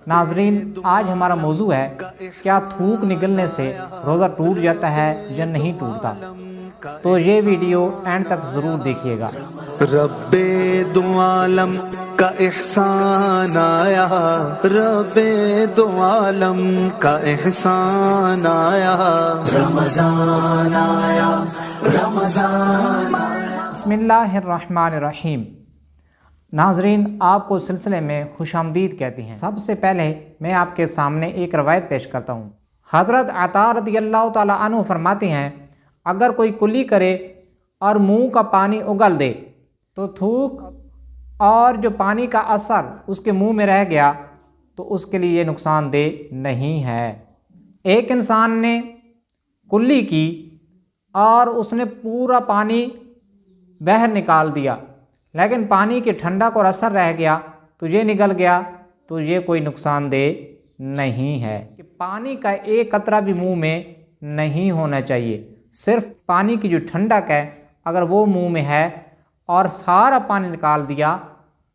ناظرین، آج ہمارا موضوع ہے کیا تھوک نگلنے سے روزہ ٹوٹ جاتا ہے یا نہیں ٹوٹتا؟ تو یہ ویڈیو اینڈ تک ضرور دیکھیے گا۔ رب دو عالم کا احسان آیا، رب دو عالم کا احسان آیا، رمضان آیا، رمضان آیا۔ بسم اللہ الرحمن الرحیم۔ ناظرین، آپ کو سلسلے میں خوش آمدید کہتی ہیں۔ سب سے پہلے میں آپ کے سامنے ایک روایت پیش کرتا ہوں۔ حضرت عطا رضی اللہ تعالیٰ عنہ فرماتے ہیں، اگر کوئی کلی کرے اور منہ کا پانی اگل دے تو تھوک اور جو پانی کا اثر اس کے منہ میں رہ گیا تو اس کے لیے یہ نقصان دہ نہیں ہے۔ ایک انسان نے کلی کی اور اس نے پورا پانی باہر نکال دیا، لیکن پانی کے ٹھنڈک اور اثر رہ گیا تو یہ نگل گیا، تو یہ کوئی نقصان دہ نہیں ہے۔ کہ پانی کا ایک قطرہ بھی منہ میں نہیں ہونا چاہیے، صرف پانی کی جو ٹھنڈک ہے اگر وہ منہ میں ہے اور سارا پانی نکال دیا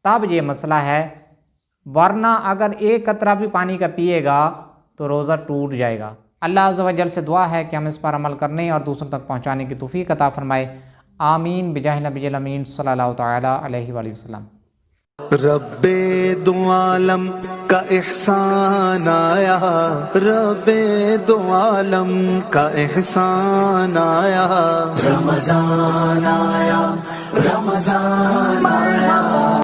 تب یہ مسئلہ ہے، ورنہ اگر ایک قطرہ بھی پانی کا پیے گا تو روزہ ٹوٹ جائے گا۔ اللہ عز و جل سے دعا ہے کہ ہم اس پر عمل کرنے اور دوسروں تک پہنچانے کی توفیق عطا فرمائے۔ آمین بجاہ نبی الامین صلی اللہ تعالیٰ علیہ وآلہ وسلم۔ رب دو عالم کا احسان آیا، رب دو عالم کا احسان آیا، رمضان آیا، رمضان آیا۔